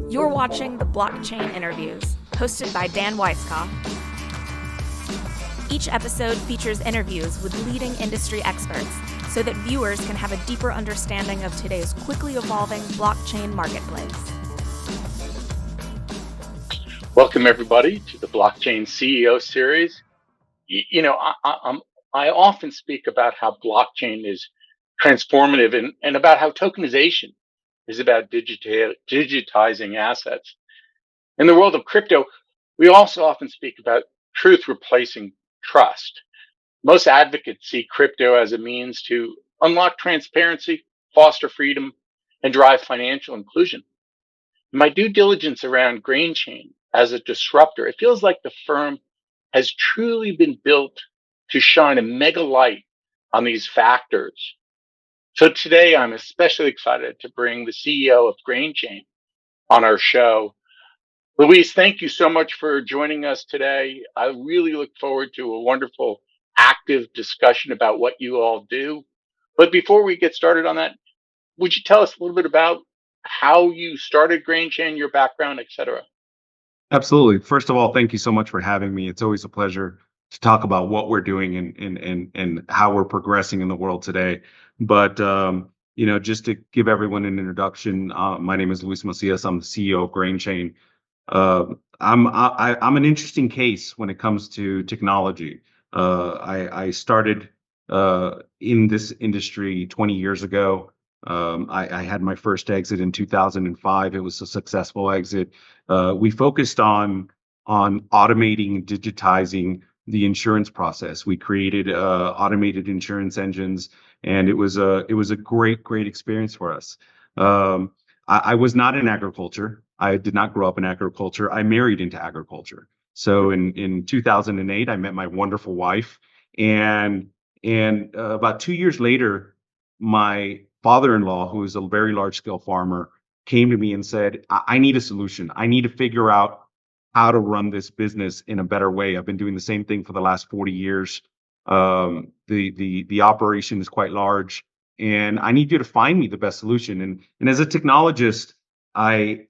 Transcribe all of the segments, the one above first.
You're watching the Blockchain Interviews, hosted by Dan Weiskopf. Each episode features interviews with leading industry experts so that viewers can have a deeper understanding of today's quickly evolving blockchain marketplace. Welcome, everybody, to the Blockchain CEO series. I often speak about how blockchain is transformative and about how tokenization is about digitizing assets. In the world of crypto, we also often speak about truth replacing trust. Most advocates see crypto as a means to unlock transparency, foster freedom, and drive financial inclusion. In my due diligence around GrainChain as a disruptor, it feels like the firm has truly been built to shine a mega light on these factors. So today I'm especially excited to bring the CEO of GrainChain on our show. Luis, thank you so much for joining us today. I really look forward to a wonderful, active discussion about what you all do. But before we get started on that, would you tell us a little bit about how you started GrainChain, your background, et cetera? Absolutely. First of all, thank you so much for having me. It's always a pleasure to talk about what we're doing and how we're progressing in the world today. But just to give everyone an introduction, my name is Luis Macias. I'm the CEO of GrainChain. I'm an interesting case when it comes to technology. I started in this industry 20 years ago. I had my first exit in 2005. It was a successful exit. We focused on automating and digitizing the insurance process. We created automated insurance engines, and it was a great experience for us. I was not in agriculture. I did not grow up in agriculture. I married into agriculture. So in 2008, I met my wonderful wife, and about 2 years later, my father-in-law, who is a very large-scale farmer, came to me and said, I need a solution. I need to figure out how to run this business in a better way. I've been doing the same thing for the last 40 years. The operation is quite large, and I need you to find me the best solution. And as a technologist, I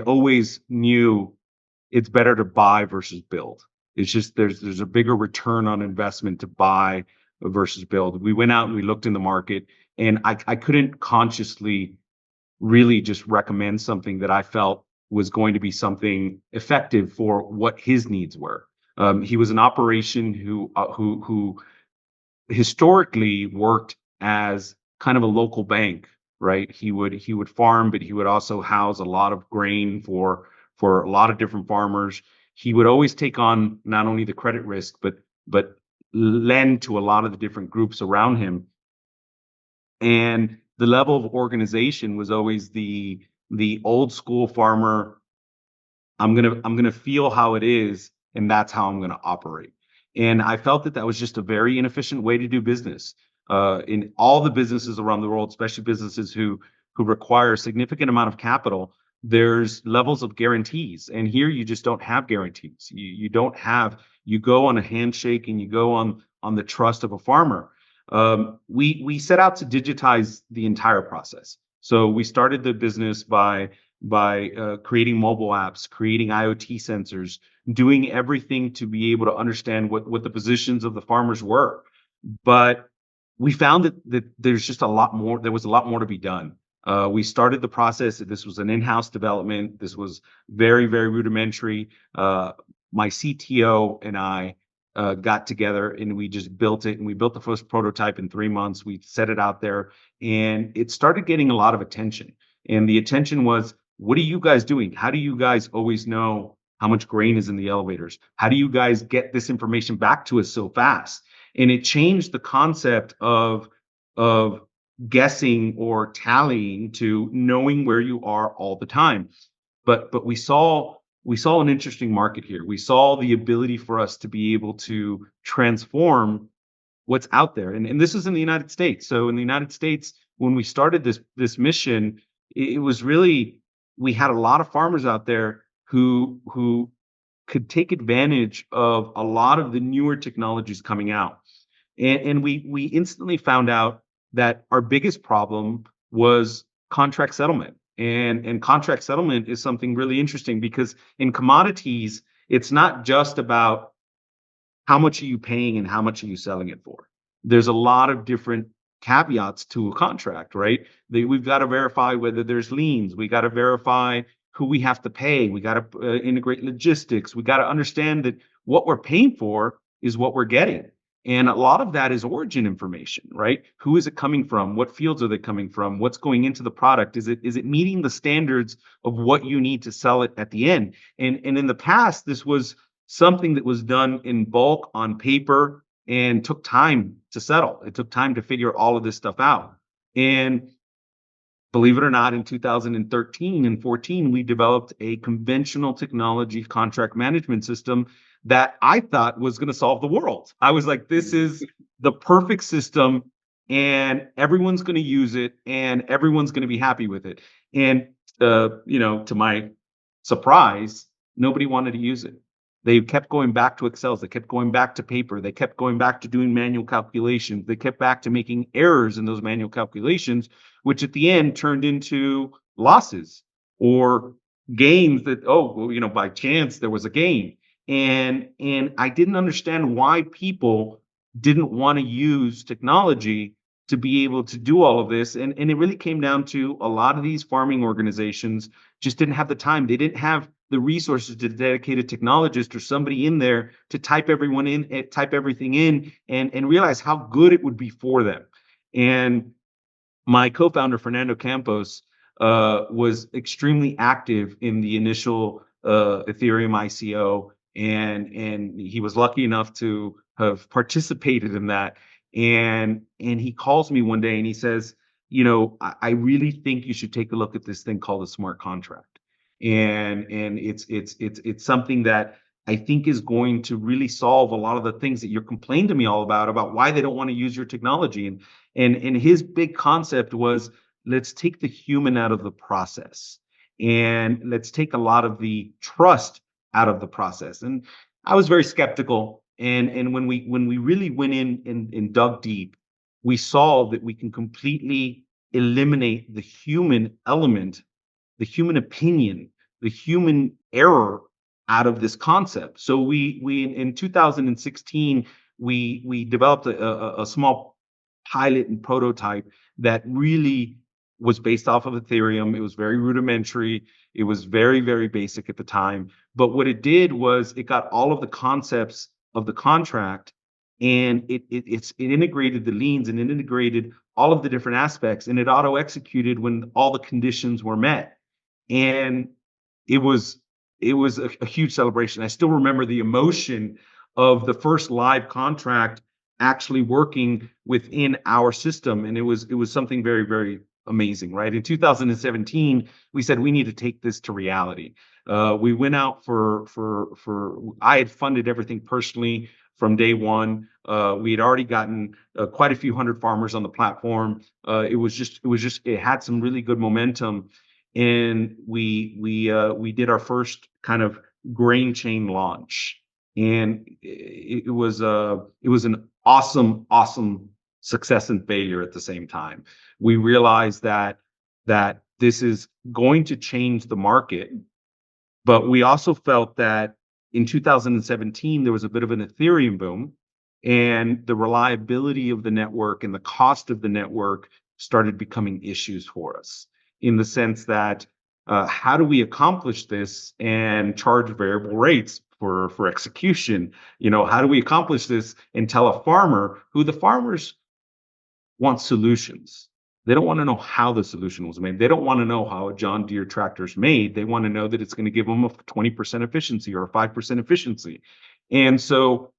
always knew it's better to buy versus build. It's just there's a bigger return on investment to buy versus build. We went out and we looked in the market, and I couldn't consciously really just recommend something that I felt was going to be something effective for what his needs were. He was an operation who historically worked as kind of a local bank, right? He would farm, but he would also house a lot of grain for a lot of different farmers. He would always take on not only the credit risk, but lend to a lot of the different groups around him. And the level of organization was always the old school farmer. I'm gonna feel how it is, and that's how I'm gonna operate. And I felt that was just a very inefficient way to do business. In all the businesses around the world, especially businesses who require a significant amount of capital, there's levels of guarantees, and here you just don't have guarantees. You don't have. You go on a handshake, and you go on the trust of a farmer. We set out to digitize the entire process. So we started the business by creating mobile apps, creating IoT sensors, doing everything to be able to understand what the positions of the farmers were. But we found that there's just a lot more. There was a lot more to be done. We started the process. This was an in-house development. This was very, very rudimentary. My CTO and I got together and we just built it, and we built the first prototype in 3 months. We set it out there, and it started getting a lot of attention. And the attention was, what are you guys doing? How do you guys always know how much grain is in the elevators? How do you guys get this information back to us so fast? And it changed the concept of guessing or tallying to knowing where you are all the time. But we saw an interesting market here. We saw the ability for us to be able to transform what's out there. And this is in the United States. So in the United States, when we started this mission, it was really, we had a lot of farmers out there who could take advantage of a lot of the newer technologies coming out. And we instantly found out that our biggest problem was contract settlement. And contract settlement is something really interesting because in commodities, it's not just about how much are you paying and how much are you selling it for. There's a lot of different caveats to a contract, right? We've got to verify whether there's liens. We got to verify who we have to pay. We got to integrate logistics. We got to understand that what we're paying for is what we're getting. And a lot of that is origin information, right? Who is it coming from? What fields are they coming from? What's going into the product? Is it meeting the standards of what you need to sell it at the end? And in the past, this was something that was done in bulk on paper and took time to settle. It took time to figure all of this stuff out. And believe it or not, in 2013 and 14, we developed a conventional technology contract management system that I thought was going to solve the world. I was like, this is the perfect system, and everyone's going to use it, and everyone's going to be happy with it. And to my surprise, nobody wanted to use it. They kept going back to Excels. They kept going back to paper. They kept going back to doing manual calculations. They kept back to making errors in those manual calculations, which at the end turned into losses or gains that, by chance there was a gain. And I didn't understand why people didn't want to use technology to be able to do all of this. And it really came down to a lot of these farming organizations just didn't have the time. They didn't have the resources to dedicate a technologist or somebody in there to type everything in and realize how good it would be for them. And my co-founder, Fernando Campos, was extremely active in the initial Ethereum ICO. And he was lucky enough to have participated in that. And he calls me one day and he says, I really think you should take a look at this thing called a smart contract. And it's something that I think is going to really solve a lot of the things that you're complaining to me all about why they don't want to use your technology. And his big concept was, let's take the human out of the process and let's take a lot of the trust out of the process. And I was very skeptical. And when we really went in and dug deep, we saw that we can completely eliminate the human element, the human opinion, the human error out of this concept. So we in 2016 we developed a small pilot and prototype that really was based off of Ethereum. It was very rudimentary. It was very, very basic at the time. But what it did was it got all of the concepts of the contract, and it integrated the liens and it integrated all of the different aspects, and it auto executed when all the conditions were met. And it was a huge celebration. I still remember the emotion of the first live contract actually working within our system, and it was something very, very amazing, right? In 2017, we said we need to take this to reality. We went out for I had funded everything personally from day one. We had already gotten quite a few hundred farmers on the platform. It had some really good momentum, and we did our first kind of GrainChain launch, and it was an awesome success and failure at the same time. We realized that this is going to change the market, but we also felt that in 2017 there was a bit of an Ethereum boom, and the reliability of the network and the cost of the network started becoming issues for us, in the sense that how do we accomplish this and charge variable rates for execution? How do we accomplish this and tell a farmer who the farmers want solutions? They don't want to know how the solution was made. They don't want to know how a John Deere tractor is made. They want to know that it's going to give them a 20% efficiency or a 5% efficiency. And so,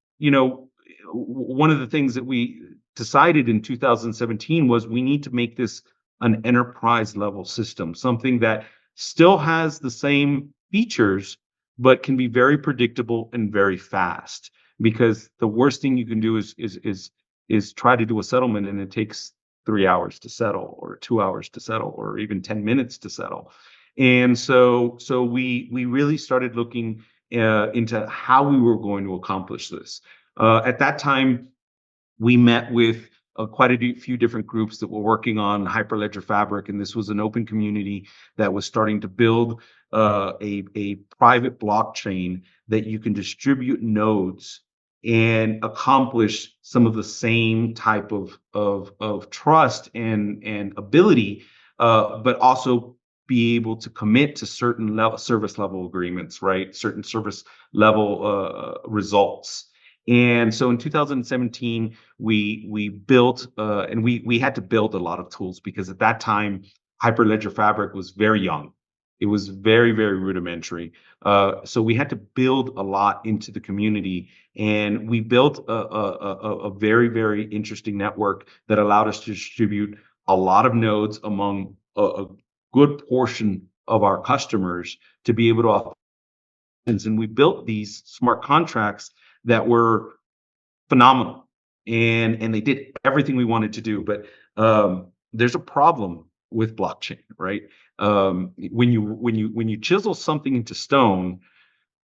one of the things that we decided in 2017 was we need to make this an enterprise level system, something that still has the same features, but can be very predictable and very fast. Because the worst thing you can do is try to do a settlement and it takes 3 hours to settle, or 2 hours to settle, or even 10 minutes to settle. And so we really started looking into how we were going to accomplish this. At that time, we met with quite a few different groups that were working on Hyperledger Fabric, and this was an open community that was starting to build a private blockchain that you can distribute nodes and accomplish some of the same type of trust and ability, but also be able to commit to certain service level agreements, right? Certain service level results. And so in 2017, we built and we had to build a lot of tools because at that time Hyperledger Fabric was very young. It was very, very rudimentary. So we had to build a lot into the community, and we built a very, very interesting network that allowed us to distribute a lot of nodes among a good portion of our customers to be able to. And we built these smart contracts that were phenomenal, and they did everything we wanted to do. But there's a problem with blockchain, right? When you chisel something into stone,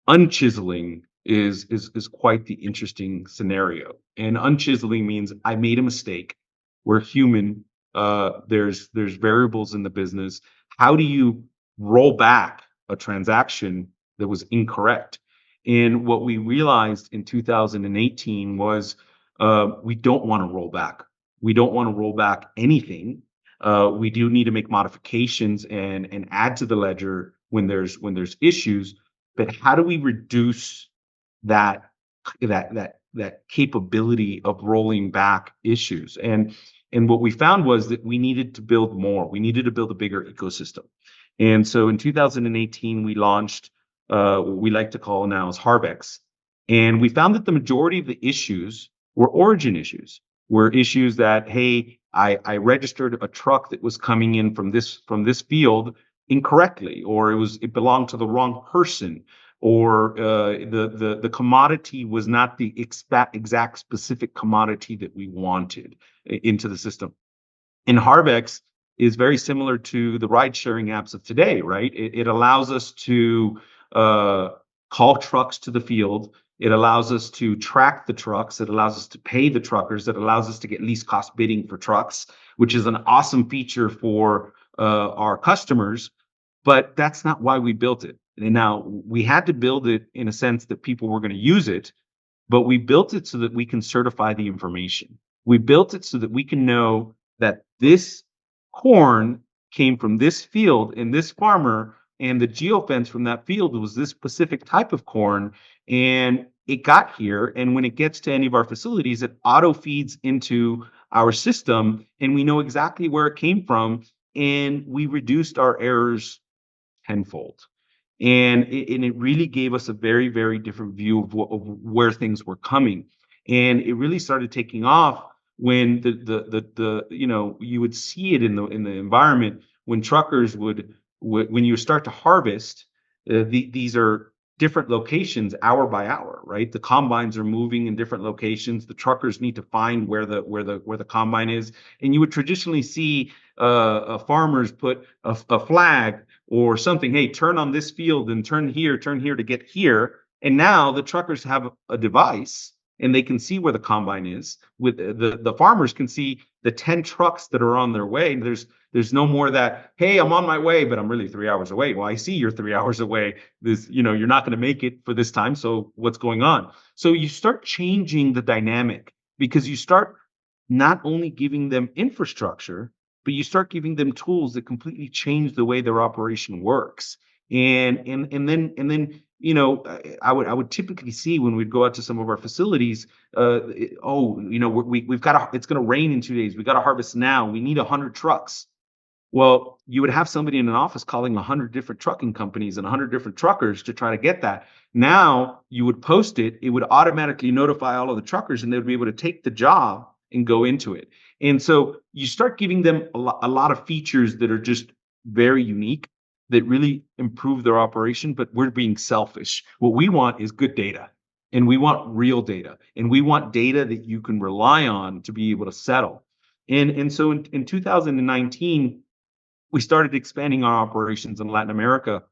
unchiseling is quite the interesting scenario. And unchiseling means I made a mistake. We're human. There's variables in the business. How do you roll back a transaction that was incorrect? And what we realized in 2018 was we don't want to roll back. We don't want to roll back anything. We do need to make modifications and add to the ledger when there's issues. But how do we reduce that capability of rolling back issues? And what we found was that we needed to build more. We needed to build a bigger ecosystem. And so in 2018, we launched what we like to call now as Harvex. And we found that the majority of the issues were origin issues, were issues that, hey, I registered a truck that was coming in from this field incorrectly, or it belonged to the wrong person, or the commodity was not the exact specific commodity that we wanted into the system. And Harvex is very similar to the ride sharing apps of today, right? It allows us to call trucks to the field. It allows us to track the trucks. It allows us to pay the truckers. It allows us to get least cost bidding for trucks, which is an awesome feature for our customers. But that's not why we built it. And now we had to build it in a sense that people were going to use it, but we built it so that we can certify the information. We built it so that we can know that this corn came from this field and this farmer, and the geofence from that field was this specific type of corn, and it got here. And when it gets to any of our facilities, it auto feeds into our system, and we know exactly where it came from, and we reduced our errors tenfold. And it really gave us a very, very different view of where things were coming. And it really started taking off when the you would see it in the environment when truckers would when you start to harvest. These are different locations hour by hour, right? The combines are moving in different locations. The truckers need to find where the combine is, and you would traditionally see farmers put a flag or something. Hey, turn on this field and turn here to get here. And now the truckers have a device and they can see where the combine is. With the farmers can see the 10 trucks that are on their way. And there's no more that, hey, I'm on my way, but I'm really 3 hours away. Well, I see you're 3 hours away. You're not going to make it for this time. So what's going on? So you start changing the dynamic because you start not only giving them infrastructure, but you start giving them tools that completely change the way their operation works. And then I would typically see when we'd go out to some of our facilities, we've got it's going to rain in 2 days. We got to harvest now. We need 100 trucks. Well, you would have somebody in an office calling 100 different trucking companies and 100 different truckers to try to get that. Now you would post it. It would automatically notify all of the truckers, and they would be able to take the job and go into it. And so you start giving them a lot of features that are just very unique, that really improve their operation, but we're being selfish. What we want is good data, and we want real data, and we want data that you can rely on to be able to settle. And so in 2019, we started expanding our operations in Latin America,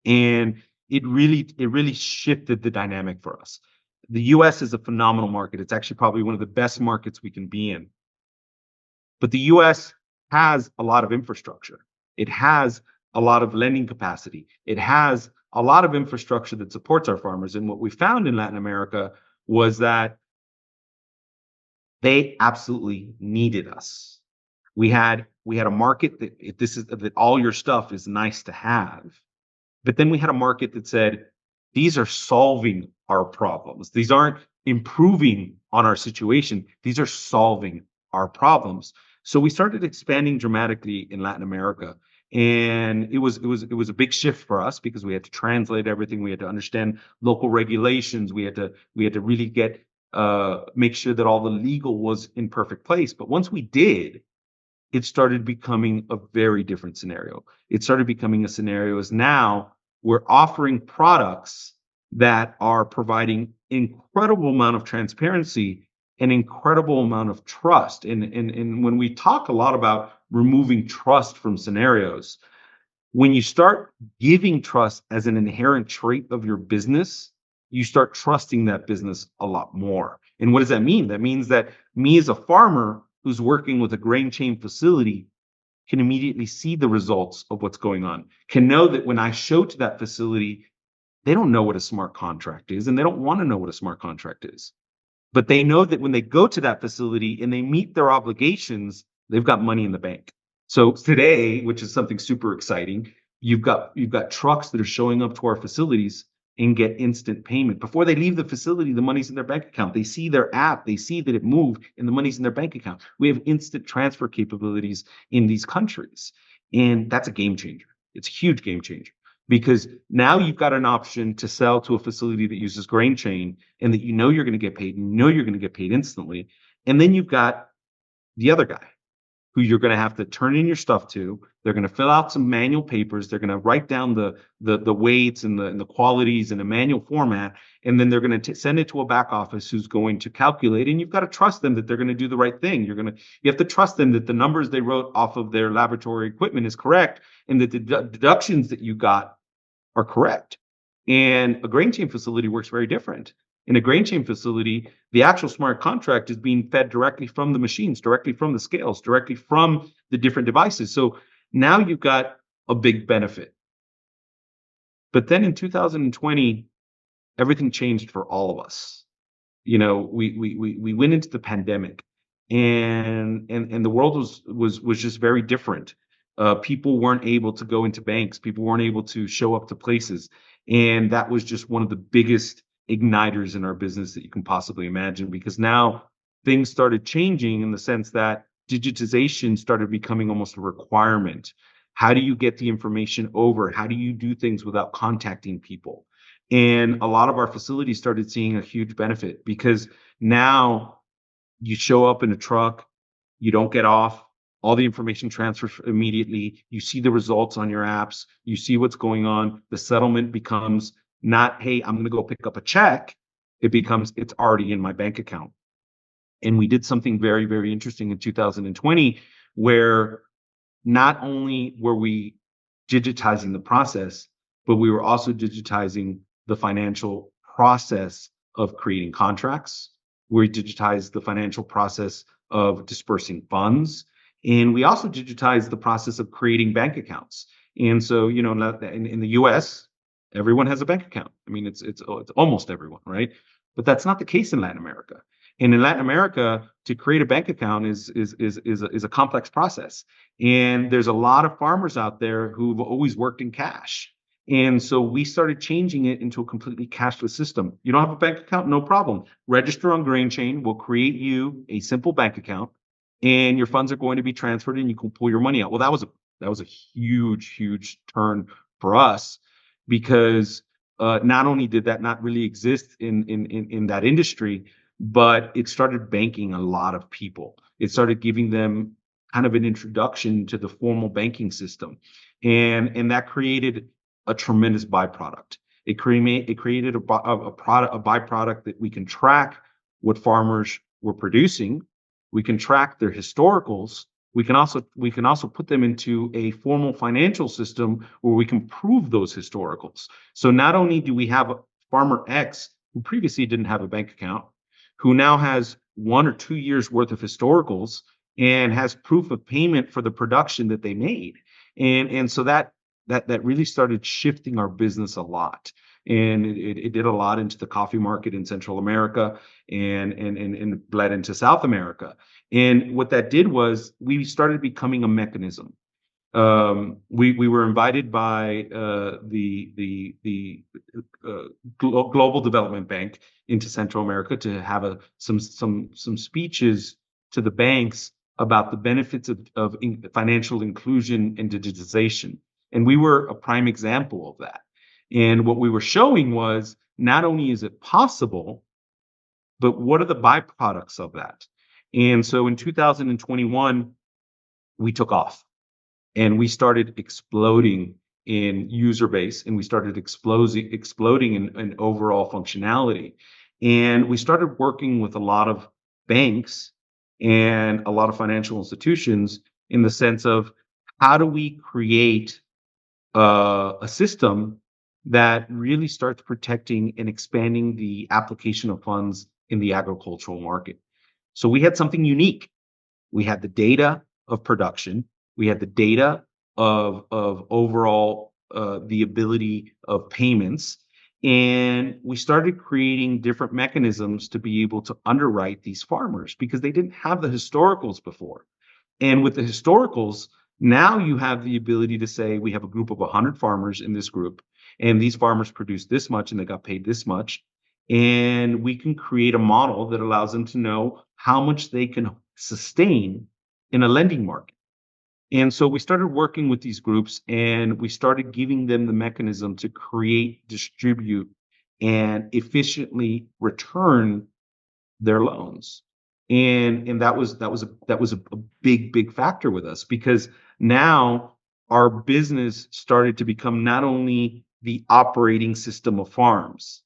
and it really shifted the dynamic for us. The US is a phenomenal market. It's actually probably one of the best markets we can be in. But the US has a lot of infrastructure. It has a lot of lending capacity. It has a lot of infrastructure that supports our farmers. And what we found in Latin America was that they absolutely needed us. We had a market that if this is that all your stuff is nice to have, but then we had a market that said these are solving our problems. These aren't improving on our situation. These are solving our problems. So we started expanding dramatically in Latin America, and it was a big shift for us because we had to translate everything. We had to understand local regulations. We had to really get make sure that all the legal was in perfect place. But once we did, it started becoming a very different scenario. It started becoming a scenario as now we're offering products that are providing incredible amount of transparency and incredible amount of trust. And when we talk a lot about removing trust from scenarios, when you start giving trust as an inherent trait of your business, you start trusting that business a lot more. And what does that mean? That means that me as a farmer who's working with a GrainChain facility can immediately see the results of what's going on, can know that when I show to that facility, they don't know what a smart contract is and they don't want to know what a smart contract is. But they know that when they go to that facility and they meet their obligations, they've got money in the bank. So today, which is something super exciting, you've got trucks that are showing up to our facilities and get instant payment. Before they leave the facility, the money's in their bank account. They see their app, they see that it moved, and the money's in their bank account. We have instant transfer capabilities in these countries. And that's a game changer. It's a huge game changer because now you've got an option to sell to a facility that uses GrainChain and that you know you're going to get paid, you're going to get paid instantly. And then you've got the other guy who you're going to have to turn in your stuff to. They're going to fill out some manual papers. They're going to write down the weights and the qualities in a manual format, and then they're going to send it to a back office who's going to calculate. And you've got to trust them that they're going to do the right thing. You have to trust them that the numbers they wrote off of their laboratory equipment is correct, and that the deductions that you got are correct. And a GrainChain facility works very different. In a GrainChain facility, the actual smart contract is being fed directly from the machines, directly from the scales, directly from the different devices. So now you've got a big benefit. But then in 2020, everything changed for all of us. You know, we went into the pandemic, and the world was just very different. People weren't able to go into banks. People weren't able to show up to places, and that was just one of the biggest igniters in our business that you can possibly imagine, because now things started changing in the sense that digitization started becoming almost a requirement. How do you get the information over? How do you do things without contacting people? And a lot of our facilities started seeing a huge benefit because now you show up in a truck, you don't get off, all the information transfers immediately. You see the results on your apps, you see what's going on. The settlement becomes not, hey, I'm going to go pick up a check. It becomes, it's already in my bank account. And we did something very, very interesting in 2020, where not only were we digitizing the process, but we were also digitizing the financial process of creating contracts. We digitized the financial process of dispersing funds. And we also digitized the process of creating bank accounts. And so, you know, in the US, everyone has a bank account. I mean, it's almost everyone, right? But that's not the case in Latin America. And in Latin America, to create a bank account is a complex process. And there's a lot of farmers out there who've always worked in cash. And so we started changing it into a completely cashless system. You don't have a bank account? No problem. Register on GrainChain. We'll create you a simple bank account, and your funds are going to be transferred, and you can pull your money out. Well, that was a huge turn for us, because not only did that not really exist in that industry, but it started banking a lot of people. It started giving them kind of an introduction to the formal banking system, and that created a tremendous byproduct. It created a byproduct that we can track what farmers were producing. We can track their historicals. We can also put them into a formal financial system where we can prove those historicals. So not only do we have farmer X, who previously didn't have a bank account, who now has 1 or 2 years worth of historicals, and has proof of payment for the production that they made. And so that really started shifting our business a lot. And it did a lot into the coffee market in Central America and bled into South America. And what that did was we started becoming a mechanism. We were invited by the Global Development Bank into Central America to have some speeches to the banks about the benefits of financial inclusion and digitization. And we were a prime example of that. And what we were showing was not only is it possible, but what are the byproducts of that? And so in 2021, we took off and we started exploding in user base, and we started exploding in overall functionality. And we started working with a lot of banks and a lot of financial institutions in the sense of how do we create a system that really starts protecting and expanding the application of funds in the agricultural market. So we had something unique. We had the data of production. We had the data of overall the ability of payments. And we started creating different mechanisms to be able to underwrite these farmers because they didn't have the historicals before. And with the historicals, now you have the ability to say, we have a group of 100 farmers in this group, and these farmers produced this much and they got paid this much. And we can create a model that allows them to know how much they can sustain in a lending market. And so we started working with these groups and we started giving them the mechanism to create, distribute, and efficiently return their loans. And that was a big factor with us, because now our business started to become not only the operating system of farms,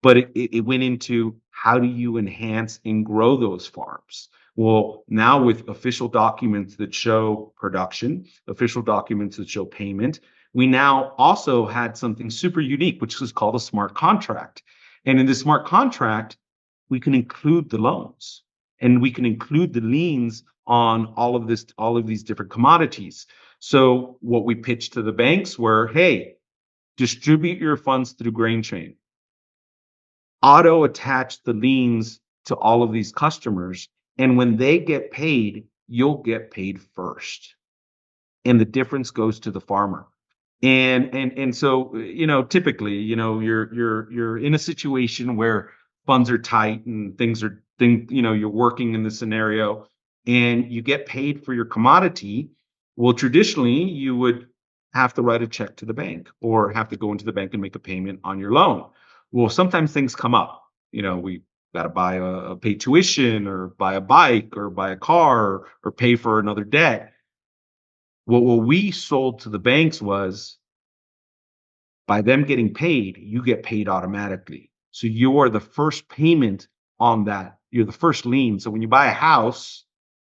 but it went into how do you enhance and grow those farms. Well, now with official documents that show production, official documents that show payment, we now also had something super unique, which is called a smart contract. And in the smart contract, we can include the loans and we can include the liens on all of these different commodities. So what we pitched to the banks were, hey, distribute your funds through GrainChain. Auto attach the liens to all of these customers. And when they get paid, you'll get paid first. And the difference goes to the farmer. And so, typically, you're in a situation where funds are tight and you're working in the scenario and you get paid for your commodity. Well, traditionally, you would have to write a check to the bank or have to go into the bank and make a payment on your loan. Well, sometimes things come up. We got to buy pay tuition or buy a bike or buy a car or pay for another debt. What we sold to the banks was, by them getting paid, you get paid automatically. So you are the first payment on that. You're the first lien. So when you buy a house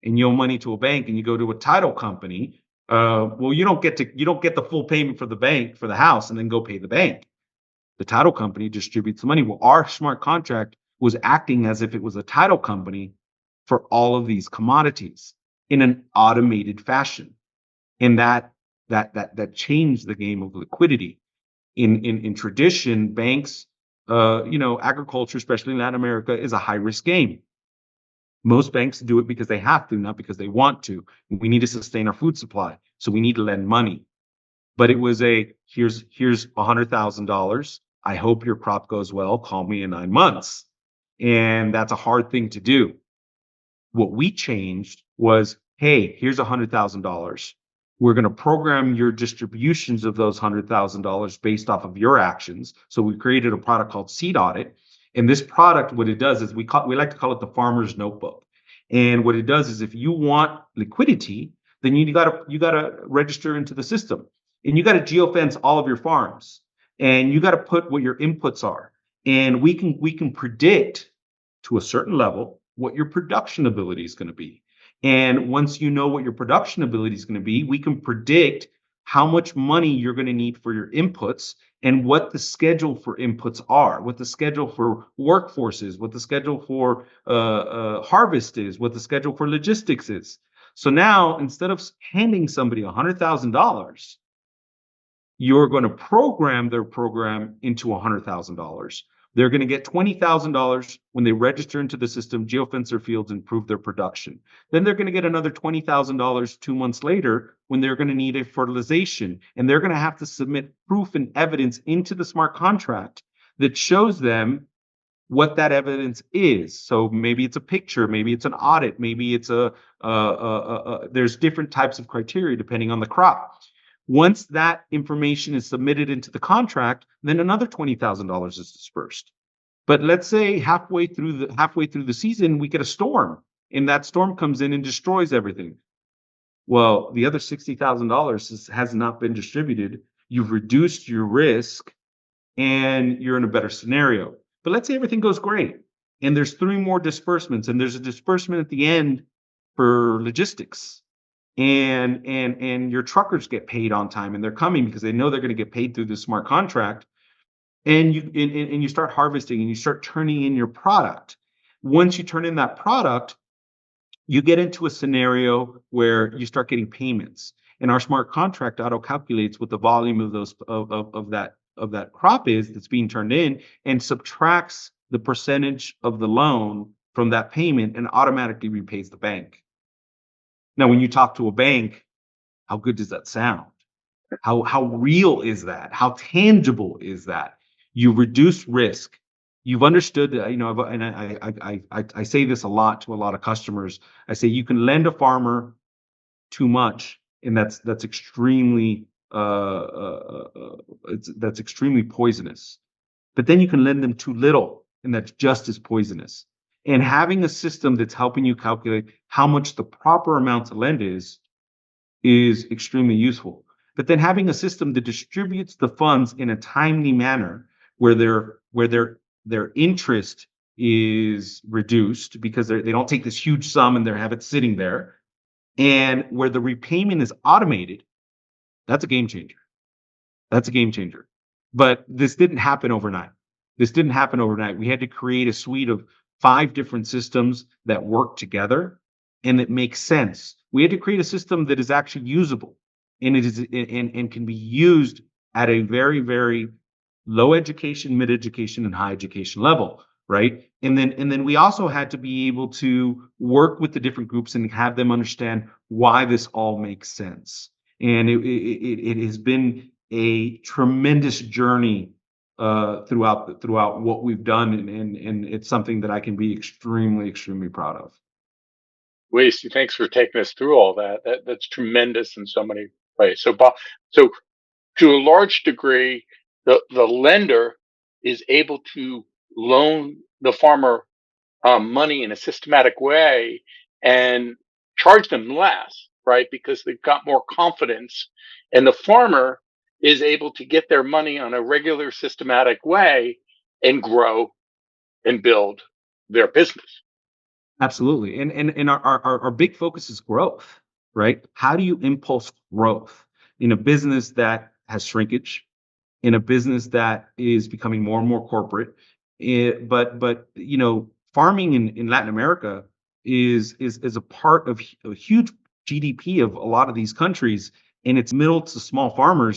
and you owe money to a bank and you go to a title company, well, you don't get the full payment for the bank for the house and then go pay the bank. The title company distributes the money. Well, our smart contract was acting as if it was a title company for all of these commodities in an automated fashion. And that changed the game of liquidity. In tradition, banks, agriculture, especially in Latin America, is a high risk game. Most banks do it because they have to, not because they want to. We need to sustain our food supply, so we need to lend money. But it was here's $100,000. I hope your crop goes well. Call me in 9 months. And that's a hard thing to do. What we changed was, hey, here's $100,000. We're going to program your distributions of those $100,000 based off of your actions. So we created a product called Seed Audit. And this product, what it does is we like to call it the farmer's notebook. And what it does is, if you want liquidity, then you gotta register into the system, and you gotta geofence all of your farms, and you gotta put what your inputs are. And we can predict to a certain level what your production ability is going to be. And once you know what your production ability is going to be, we can predict how much money you're going to need for your inputs. and what the schedule for inputs are, what the schedule for workforce is, what the schedule for harvest is, what the schedule for logistics is. So now, instead of handing somebody $100,000, you're going to program their program into $100,000. They're going to get $20,000 when they register into the system, geofence their fields, and prove their production. Then they're going to get another $20,000 2 months later when they're going to need a fertilization. And they're going to have to submit proof and evidence into the smart contract that shows them what that evidence is. So maybe it's a picture, maybe it's an audit, maybe it's there's different types of criteria depending on the crop. Once that information is submitted into the contract, then another $20,000 is dispersed. But let's say halfway through the season, we get a storm, and that storm comes in and destroys everything. Well, the other $60,000 has not been distributed. You've reduced your risk, and you're in a better scenario. But let's say everything goes great, and there's 3 more disbursements, and there's a disbursement at the end for logistics. And your truckers get paid on time, and they're coming because they know they're going to get paid through this smart contract. And you start harvesting, and you start turning in your product. Once you turn in that product, you get into a scenario where you start getting payments, and our smart contract auto calculates what the volume of those of that crop is that's being turned in, and subtracts the percentage of the loan from that payment and automatically repays the bank. Now, when you talk to a bank, how good does that sound? How real is that? How tangible is that? You reduce risk. You've understood, and I say this a lot to a lot of customers. I say you can lend a farmer too much, and that's extremely that's extremely poisonous. But then you can lend them too little, and that's just as poisonous. And having a system that's helping you calculate how much the proper amount to lend is extremely useful. But then having a system that distributes the funds in a timely manner, where their interest is reduced because they don't take this huge sum and they have it sitting there, and where the repayment is automated, that's a game changer. That's a game changer. But this didn't happen overnight. We had to create a suite of 5 different systems that work together and that make sense. We had to create a system that is actually usable, and it is and can be used at a very, very low education, mid education, and high education level, right? And then we also had to be able to work with the different groups and have them understand why this all makes sense. And it has been a tremendous journey throughout what we've done, and it's something that I can be extremely proud of. Luis, thanks for taking us through all that. That's tremendous in so many ways. So, Bob, so to a large degree, the lender is able to loan the farmer money in a systematic way and charge them less, right? Because they've got more confidence, and the farmer is able to get their money on a regular, systematic way and grow and build their business. Absolutely. And our big focus is growth, right? How do you impulse growth in a business that has shrinkage, in a business that is becoming more and more corporate? But farming in Latin America is a part of a huge GDP of a lot of these countries, and it's middle to small farmer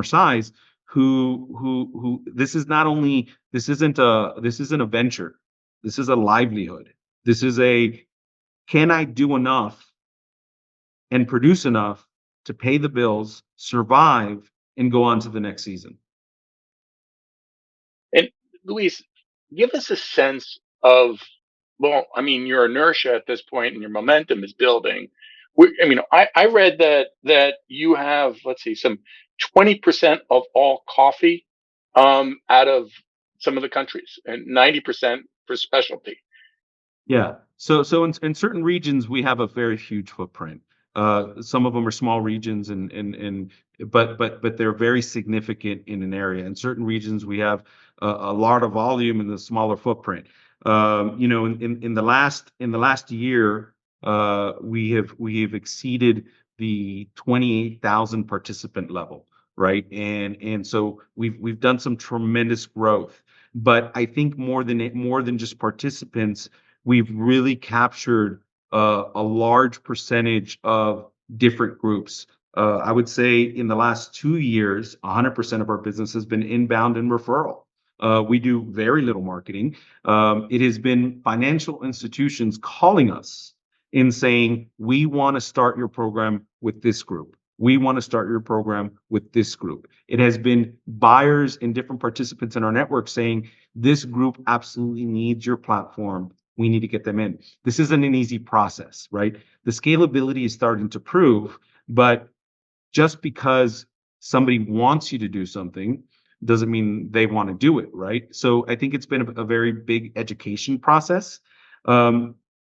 size who this isn't a venture. This is a livelihood. This is can I do enough and produce enough to pay the bills, survive, and go on to the next season? And Luis, give us a sense of, well, I mean, your inertia at this point and your momentum is building. I read that you have, let's see, some 20% of all coffee out of some of the countries, and 90% for specialty. Yeah. So in certain regions we have a very huge footprint. Some of them are small regions, but they're very significant in an area. In certain regions we have a lot of volume in the smaller footprint. In the last year, we have exceeded the 28,000 participant level. right? And so we've done some tremendous growth. But I think more than just participants, we've really captured a large percentage of different groups. I would say in the last 2 years, 100% of our business has been inbound and referral. We do very little marketing. It has been financial institutions calling us in saying, we want to start your program with this group. We want to start your program with this group. It has been buyers and different participants in our network saying, this group absolutely needs your platform. We need to get them in. This isn't an easy process, right? The scalability is starting to prove, but just because somebody wants you to do something doesn't mean they want to do it, right? So I think it's been a very big education process.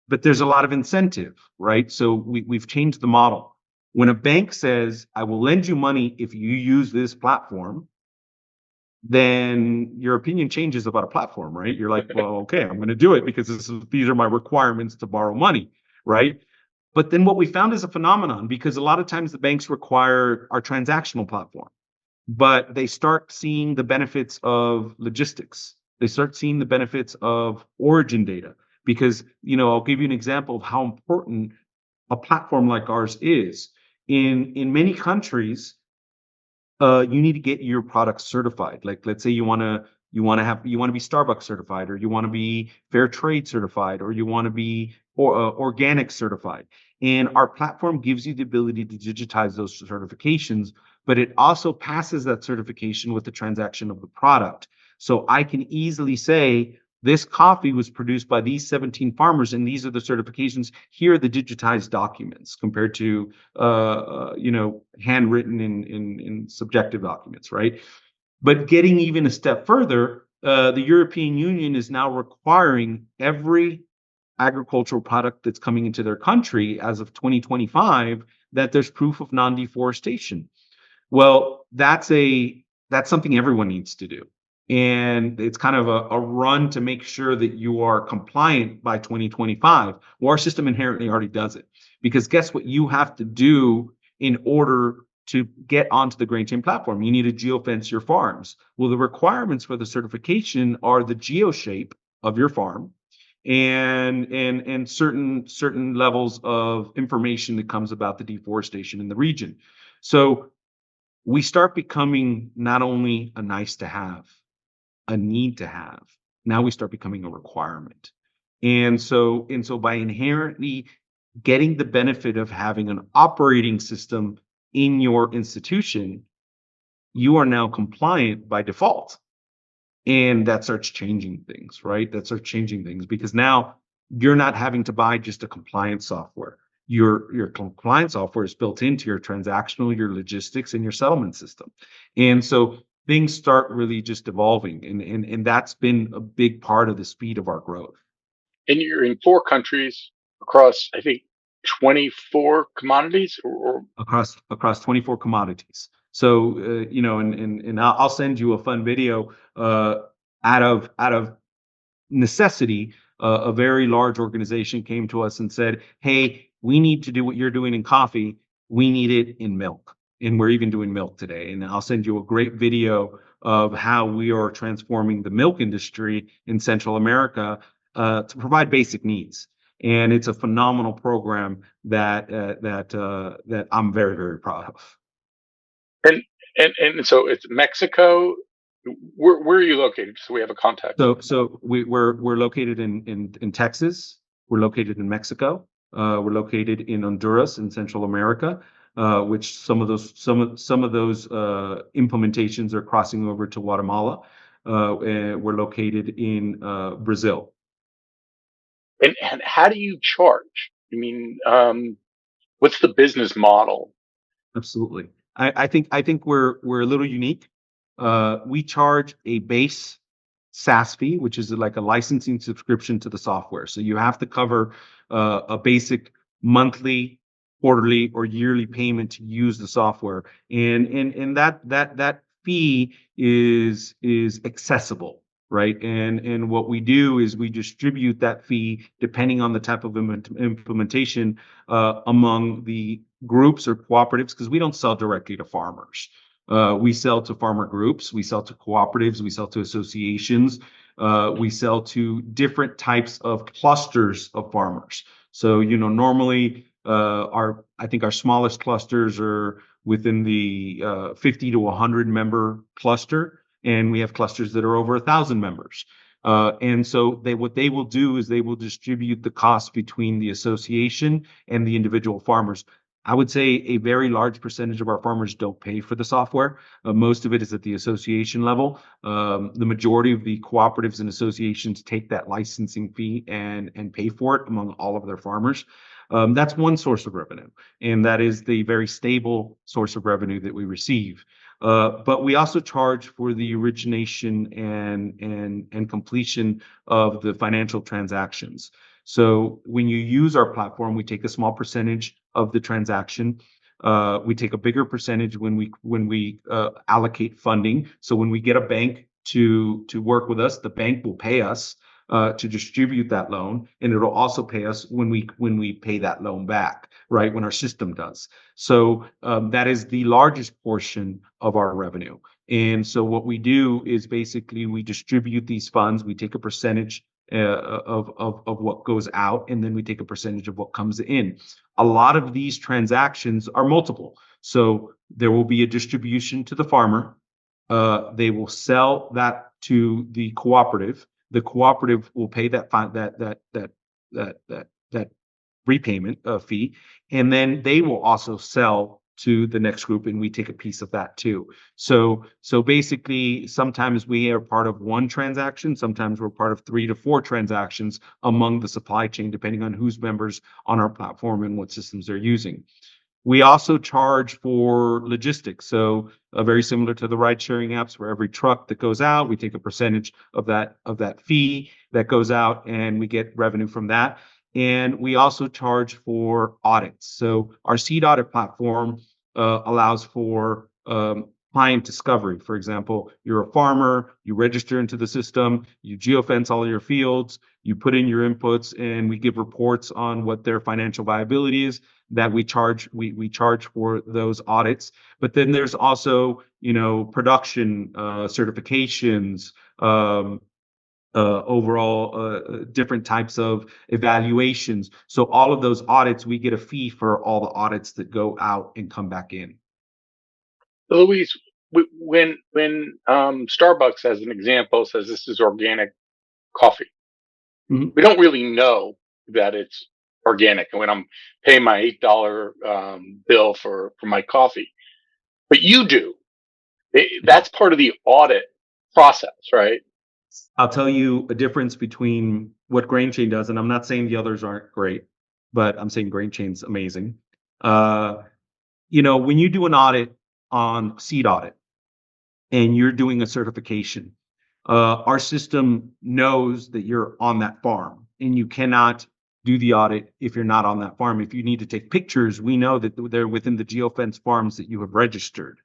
But there's a lot of incentive, right? So we've changed the model. When a bank says, I will lend you money if you use this platform, then your opinion changes about a platform, right? You're like, well, okay, I'm going to do it because these are my requirements to borrow money, right? But then what we found is a phenomenon, because a lot of times the banks require our transactional platform, but they start seeing the benefits of logistics. They start seeing the benefits of origin data, because, I'll give you an example of how important a platform like ours is. In many countries, you need to get your product certified. Like, let's say you want to be Starbucks certified, or you want to be Fair Trade certified, or you want to be organic certified. And our platform gives you the ability to digitize those certifications, but it also passes that certification with the transaction of the product. So I can easily say, this coffee was produced by these 17 farmers, and these are the certifications. Here are the digitized documents compared to, handwritten in subjective documents, right? But getting even a step further, the European Union is now requiring every agricultural product that's coming into their country as of 2025 that there's proof of non-deforestation. Well, that's something everyone needs to do. And it's kind of a run to make sure that you are compliant by 2025. Well, our system inherently already does it. Because guess what you have to do in order to get onto the GrainChain platform? You need to geofence your farms. Well, the requirements for the certification are the geoshape of your farm and certain levels of information that comes about the deforestation in the region. So we start becoming not only a nice to have, a need to have. Now we start becoming a requirement. And so by inherently getting the benefit of having an operating system in your institution, you are now compliant by default. And that starts changing things, right? That starts changing things, because now you're not having to buy just a compliance software. Your compliance software is built into your transactional, your logistics, and your settlement system. And so things start really just evolving. And that's been a big part of the speed of our growth. And you're in 4 countries across, I think, 24 commodities, or Across 24 commodities. So and I'll send you a fun video. Out of necessity, a very large organization came to us and said, hey, we need to do what you're doing in coffee. We need it in milk. And we're even doing milk today. And I'll send you a great video of how we are transforming the milk industry in Central America to provide basic needs. And it's a phenomenal program that I'm very, very proud of. and so it's Mexico. Where are you located? So we have a contact. So we're located in Texas. We're located in Mexico. We're located in Honduras in Central America, which some of those implementations are crossing over to Guatemala. And we're located in Brazil. And how do you charge? I mean, what's the business model? Absolutely. I think we're a little unique. We charge a base SaaS fee, which is like a licensing subscription to the software. So you have to cover a basic monthly, quarterly, or yearly payment to use the software, and that fee is accessible, right? And what we do is we distribute that fee depending on the type of implementation among the groups or cooperatives, because we don't sell directly to farmers. We sell to farmer groups, we sell to cooperatives, we sell to associations, we sell to different types of clusters of farmers. So, normally I think our smallest clusters are within the 50 to 100 member cluster, and we have clusters that are over 1,000 members. And so what they will do is they will distribute the cost between the association and the individual farmers. I would say a very large percentage of our farmers don't pay for the software. Most of it is at the association level. The majority of the cooperatives and associations take that licensing fee and pay for it among all of their farmers. That's one source of revenue, and that is the very stable source of revenue that we receive. But we also charge for the origination and completion of the financial transactions. So when you use our platform, we take a small percentage of the transaction. We take a bigger percentage when we allocate funding. So when we get a bank to work with us, the bank will pay us to distribute that loan, and it'll also pay us when we pay that loan back, right? When our system does. So that is the largest portion of our revenue. And so what we do is basically we distribute these funds. We take a percentage of what goes out, and then we take a percentage of what comes in. A lot of these transactions are multiple. So there will be a distribution to the farmer. They will sell that to the cooperative. The cooperative will pay that repayment fee, and then they will also sell to the next group, and we take a piece of that too. So basically, sometimes we are part of one transaction, sometimes we're part of 3 to 4 transactions among the supply chain, depending on who's members on our platform and what systems they're using. We also charge for logistics. So very similar to the ride sharing apps, for every truck that goes out, we take a percentage of that fee that goes out, and we get revenue from that. And we also charge for audits. So our seed audit platform allows for client discovery. For example, you're a farmer, you register into the system, you geofence all of your fields, you put in your inputs, and we give reports on what their financial viability is. That we charge for those audits. But then there's also production certifications, overall different types of evaluations. So all of those audits, we get a fee for all the audits that go out and come back in. Louise, when Starbucks, as an example, says this is organic coffee, we don't really know that it's organic. And when I'm paying my $8 bill for my coffee, but you do, that's part of the audit process, right? I'll tell you a difference between what GrainChain does, and I'm not saying the others aren't great, but I'm saying GrainChain's amazing. When you do an audit on seed audit and you're doing a certification, our system knows that you're on that farm, and you cannot do the audit if you're not on that farm. If you need to take pictures, we know that they're within the geofence farms that you have registered.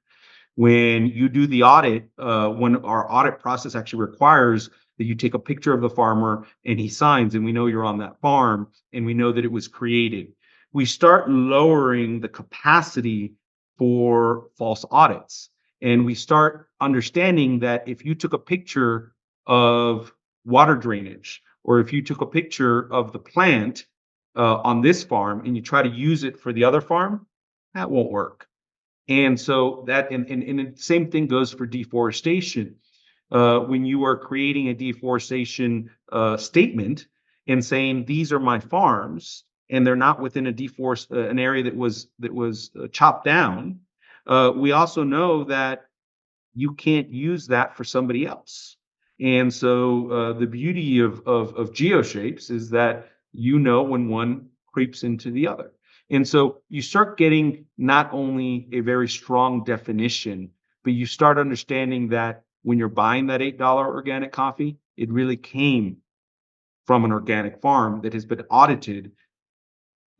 When you do the audit, when our audit process actually requires that you take a picture of the farmer and he signs, and we know you're on that farm, and we know that it was created, we start lowering the capacity for false audits. And we start understanding that if you took a picture of water drainage, or if you took a picture of the plant on this farm and you try to use it for the other farm, that won't work. And so that, and the same thing goes for deforestation. When you are creating a deforestation statement and saying these are my farms, and they're not within an area that was chopped down, we also know that you can't use that for somebody else. And so the beauty of geoshapes is that when one creeps into the other. And so you start getting not only a very strong definition, but you start understanding that when you're buying that $8 organic coffee, it really came from an organic farm that has been audited,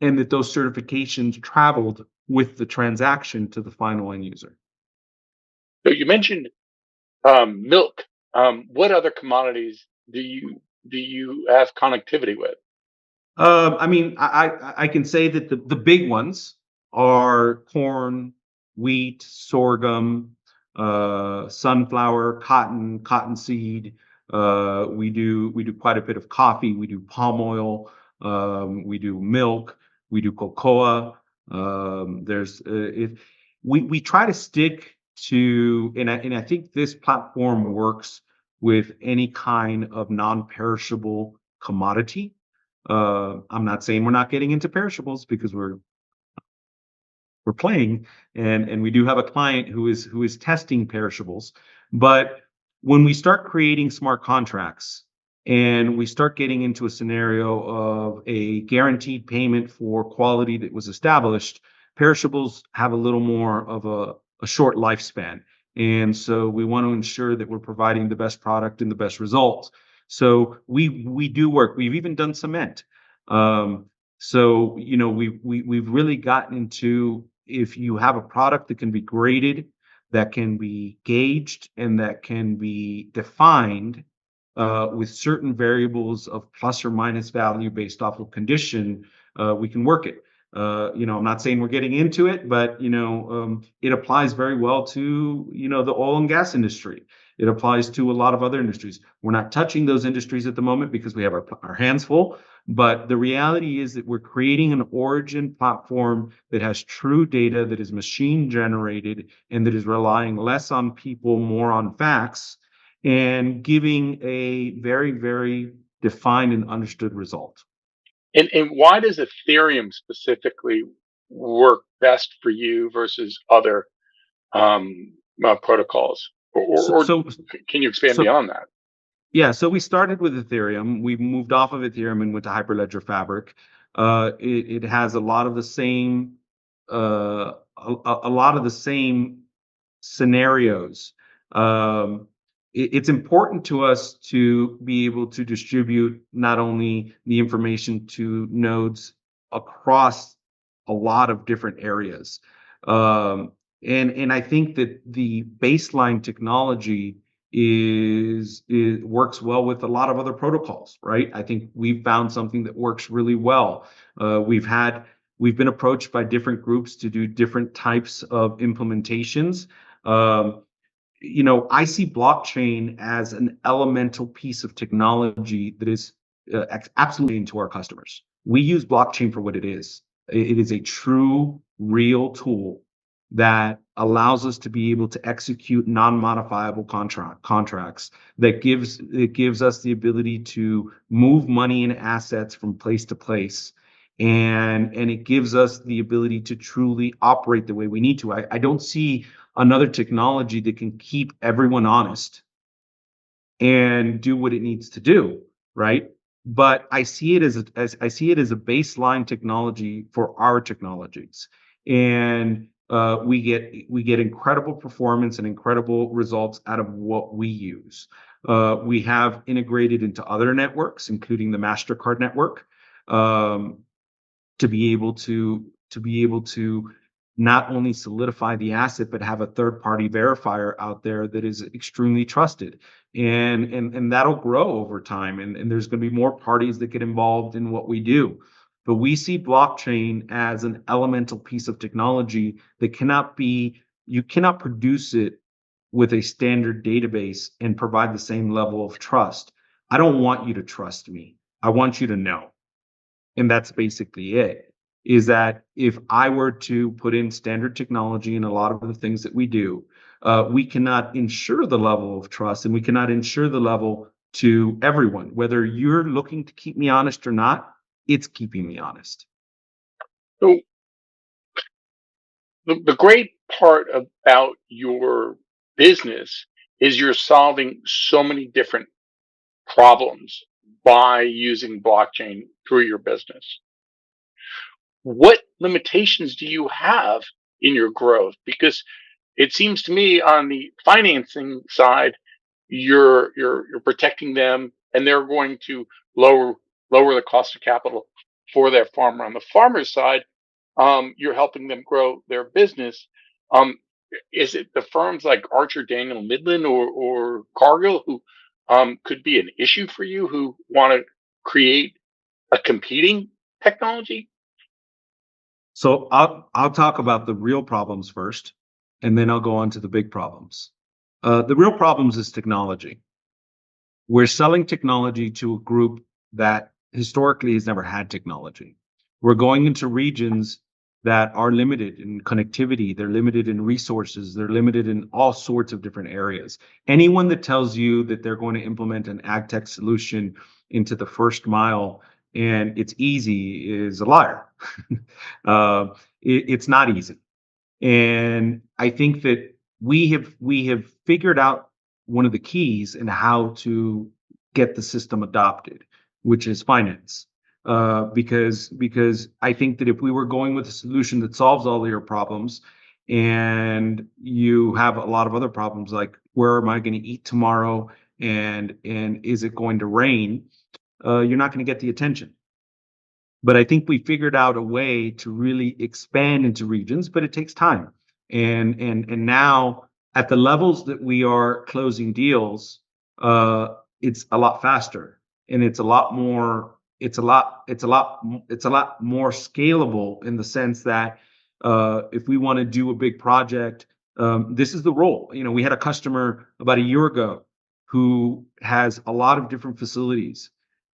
and that those certifications traveled with the transaction to the final end user. So you mentioned milk. What other commodities do you have connectivity with? I can say that the big ones are corn, wheat, sorghum, sunflower, cottonseed. We do quite a bit of coffee. We do palm oil. We do milk. We do cocoa. There's if we try to stick to, and I think this platform works with any kind of non-perishable commodity. I'm not saying we're not getting into perishables, because we're playing, and we do have a client who is testing perishables. But when we start creating smart contracts and we start getting into a scenario of a guaranteed payment for quality that was established, perishables have a little more of a short lifespan. And so we want to ensure that we're providing the best product and the best results. So we do work. We've even done cement. So we've really gotten into, if you have a product that can be graded, that can be gauged, and that can be defined with certain variables of plus or minus value based off of condition, we can work it. I'm not saying we're getting into it, but it applies very well to the oil and gas industry. It applies to a lot of other industries. We're not touching those industries at the moment because we have our hands full. But the reality is that we're creating an origin platform that has true data, that is machine generated, and that is relying less on people, more on facts, and giving a very, very defined and understood result. And why does Ethereum specifically work best for you versus other protocols? So, Or so, can you expand so beyond that? Yeah, so we started with Ethereum. We moved off of Ethereum and went to Hyperledger Fabric. It has a lot of the same a lot of the same scenarios. It's important to us to be able to distribute not only the information to nodes across a lot of different areas, and I think that the baseline technology is works well with a lot of other protocols, right? I think we've found something that works really well. We've been approached by different groups to do different types of implementations. Um, I see blockchain as an elemental piece of technology that is absolutely into our customers. We use blockchain for what it is. It is a true, real tool that allows us to be able to execute non-modifiable contracts, that gives us the ability to move money and assets from place to place, and it gives us the ability to truly operate the way we need to. I don't see another technology that can keep everyone honest and do what it needs to do, right? But I see it as I see it as a baseline technology for our technologies, and we get incredible performance and incredible results out of what we use. We have integrated into other networks, including the Mastercard network, um, to be able to not only solidify the asset, but have a third-party verifier out there that is extremely trusted. And that'll grow over time. And there's going to be more parties that get involved in what we do. But we see blockchain as an elemental piece of technology that you cannot produce it with a standard database and provide the same level of trust. I don't want you to trust me. I want you to know. And that's basically it. Is that if I were to put in standard technology in a lot of the things that we do, we cannot ensure the level of trust, and we cannot ensure the level to everyone. Whether you're looking to keep me honest or not, it's keeping me honest. So the great part about your business is you're solving so many different problems by using blockchain through your business. What limitations do you have in your growth? Because it seems to me on the financing side, you're protecting them, and they're going to lower lower the cost of capital for their farmer. On the farmer's side, you're helping them grow their business. Um, is it the firms like Archer Daniel Midland or Cargill who could be an issue for you, who want to create a competing technology? So I'll talk about the real problems first. and then I'll go on to the big problems. The real problems is technology. We're selling technology to a group that historically has never had technology. We're going into regions that are limited in connectivity, they're limited in resources, they're limited in all sorts of different areas. Anyone that tells you that they're going to implement an ag tech solution into the first mile and it's easy is a liar. It's not easy. And I think that we have figured out one of the keys in how to get the system adopted, which is finance. Because I think that if we were going with a solution that solves all your problems, and you have a lot of other problems like where am I going to eat tomorrow, and is it going to rain, you're not going to get the attention. But I think we figured out a way to really expand into regions, but it takes time. And now at the levels that we are closing deals, it's a lot faster, and it's a lot more. It's a lot more scalable in the sense that if we want to do a big project, this is the role. You know, we had a customer about a year ago who has a lot of different facilities,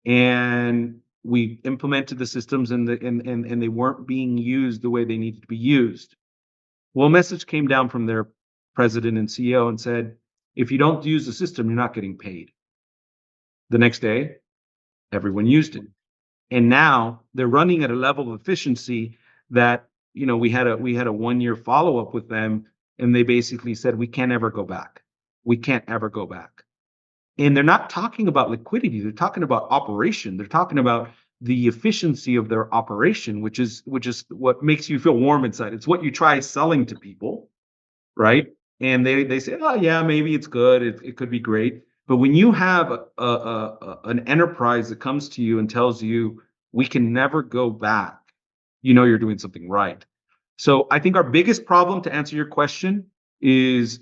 and we implemented the systems, and they weren't being used the way they needed to be used. Well, a message came down from their president and CEO and said, if you don't use the system, you're not getting paid. The next day, everyone used it. And now they're running at a level of efficiency that, you know, we had a 1 year follow-up with them, and they basically said, we can't ever go back. We can't ever go back. And they're not talking about liquidity. They're talking about operation. They're talking about the efficiency of their operation, which is what makes you feel warm inside. It's what you try selling to people, right? And they say, oh yeah, maybe it's good. It could be great. But when you have an enterprise that comes to you and tells you we can never go back, you know you're doing something right. So I think our biggest problem, to answer your question, is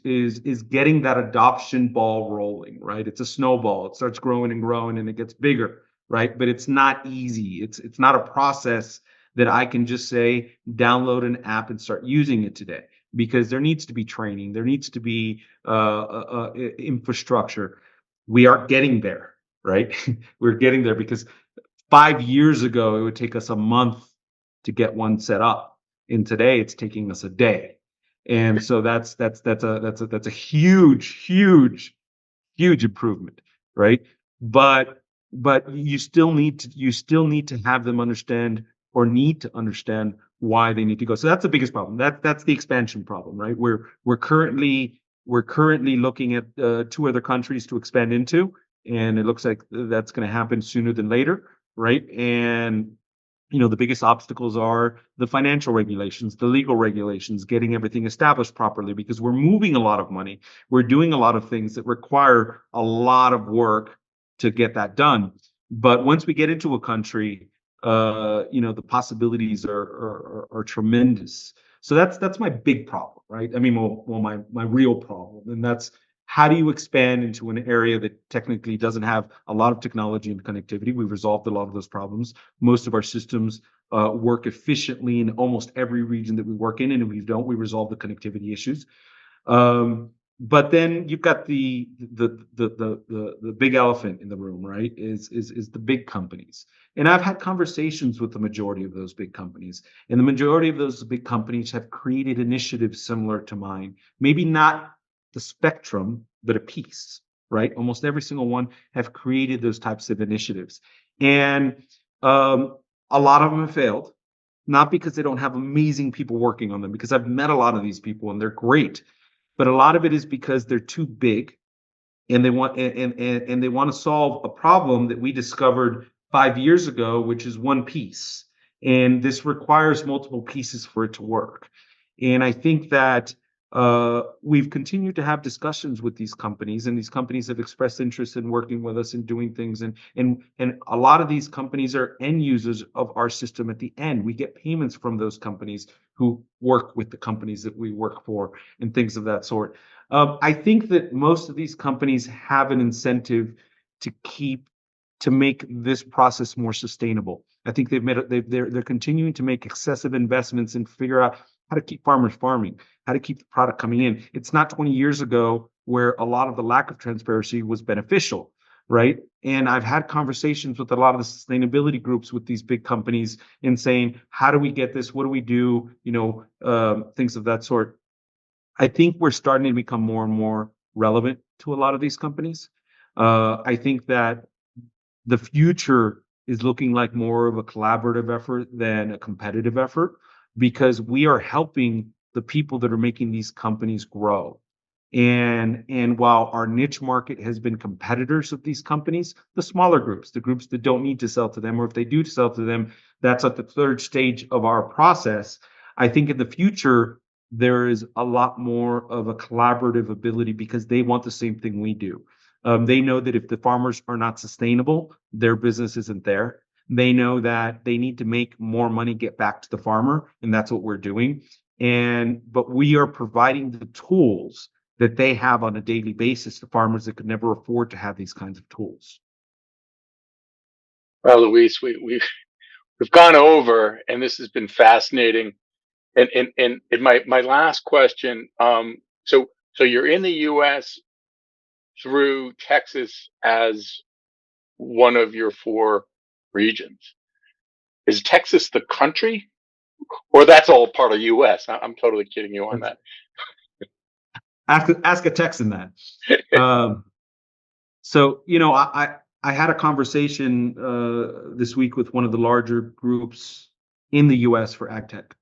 getting that adoption ball rolling, right? It's a snowball. It starts growing and growing and it gets bigger, right? But it's not easy. It's not a process that I can just say download an app and start using it today, because there needs to be training, there needs to be infrastructure. We are getting there, right? We're getting there, because 5 years ago it would take us a month to get one set up, and today it's taking us a day. And so that's a huge improvement, right? But you still need to have them understand, or need to understand, why they need to go. So that's the biggest problem. That's the expansion problem, right? We're currently looking at 2 other countries to expand into, and it looks like that's going to happen sooner than later, right? And you know, the biggest obstacles are the financial regulations, the legal regulations, getting everything established properly, because we're moving a lot of money. We're doing a lot of things that require a lot of work to get that done. But once we get into a country, you know, the possibilities are tremendous. So that's my big problem, right? I mean, well, my real problem, and that's, how do you expand into an area that technically doesn't have a lot of technology and connectivity? We've resolved a lot of those problems. Most of our systems work efficiently in almost every region that we work in, and if we don't, we resolve the connectivity issues. But then you've got the big elephant in the room, right? Is the big companies. And I've had conversations with the majority of those big companies, and the majority of those big companies have created initiatives similar to mine. Maybe not the spectrum, but a piece, right? Almost every single one have created those types of initiatives. And a lot of them have failed, not because they don't have amazing people working on them, because I've met a lot of these people and they're great, but a lot of it is because they're too big, and they want and they want to solve a problem that we discovered 5 years ago, which is one piece. And this requires multiple pieces for it to work. And I think that we've continued to have discussions with these companies, and these companies have expressed interest in working with us and doing things. And a lot of these companies are end users of our system at the end. We get payments from those companies who work with the companies that we work for, and things of that sort. I think that most of these companies have an incentive to make this process more sustainable. I think they're continuing to make excessive investments and figure out how to keep farmers farming, how to keep the product coming in. It's not 20 years ago where a lot of the lack of transparency was beneficial, right? And I've had conversations with a lot of the sustainability groups with these big companies in saying, how do we get this? What do we do? Things of that sort. I think we're starting to become more and more relevant to a lot of these companies. I think that the future is looking like more of a collaborative effort than a competitive effort, because we are helping the people that are making these companies grow. And while our niche market has been competitors of these companies, the smaller groups, the groups that don't need to sell to them, or if they do sell to them, that's at the third stage of our process. I think in the future, there is a lot more of a collaborative ability because they want the same thing we do. They know that if the farmers are not sustainable, their business isn't there. They know that they need to make more money, get back to the farmer, and that's what we're doing. But we are providing the tools that they have on a daily basis to farmers that could never afford to have these kinds of tools. Well, Luis, we've gone over, and this has been fascinating. And my last question, so you're in the U.S. through Texas as one of your 4 regions. Is Texas the country, or that's all part of U.S.? I'm totally kidding you on that. Ask a Texan that. I had a conversation this week with one of the larger groups in the U.S. for ag tech,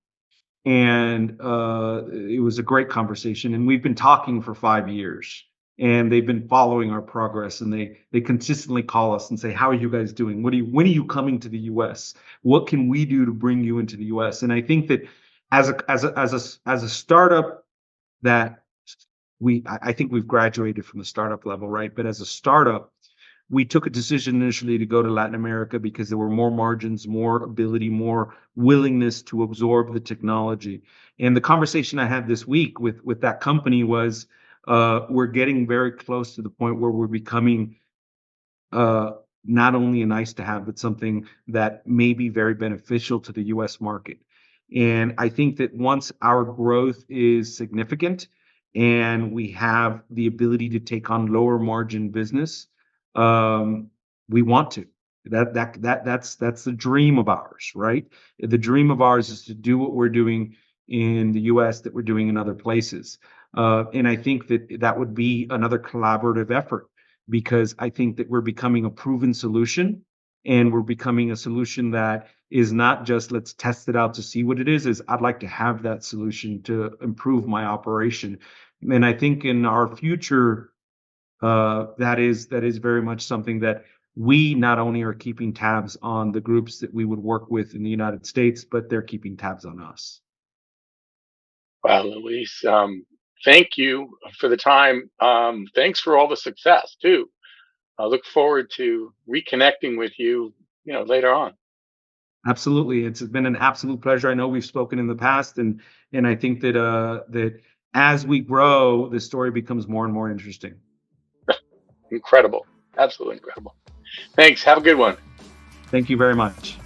and it was a great conversation. And we've been talking for 5 years, and they've been following our progress. And they consistently call us and say, "How are you guys doing? When are you coming to the U.S.? What can we do to bring you into the U.S.?" And I think that as a startup that I think we've graduated from the startup level, right? But as a startup, we took a decision initially to go to Latin America because there were more margins, more ability, more willingness to absorb the technology. And the conversation I had this week with that company was, we're getting very close to the point where we're becoming not only a nice to have, but something that may be very beneficial to the U.S. market. And I think that once our growth is significant and we have the ability to take on lower margin business, we want to. That's the dream of ours, right? The dream of ours is to do what we're doing in the U.S. that we're doing in other places. And I think that would be another collaborative effort, because I think that we're becoming a proven solution, and we're becoming a solution that is not just let's test it out to see what it is I'd like to have that solution to improve my operation. And I think in our future, that is very much something that we not only are keeping tabs on the groups that we would work with in the United States, but they're keeping tabs on us. Wow, Luis, thank you for the time. Thanks for all the success too. I look forward to reconnecting with you, later on. Absolutely, it's been an absolute pleasure. I know we've spoken in the past, and I think that as we grow, the story becomes more and more interesting. Incredible, absolutely incredible. Thanks. Have a good one. Thank you very much.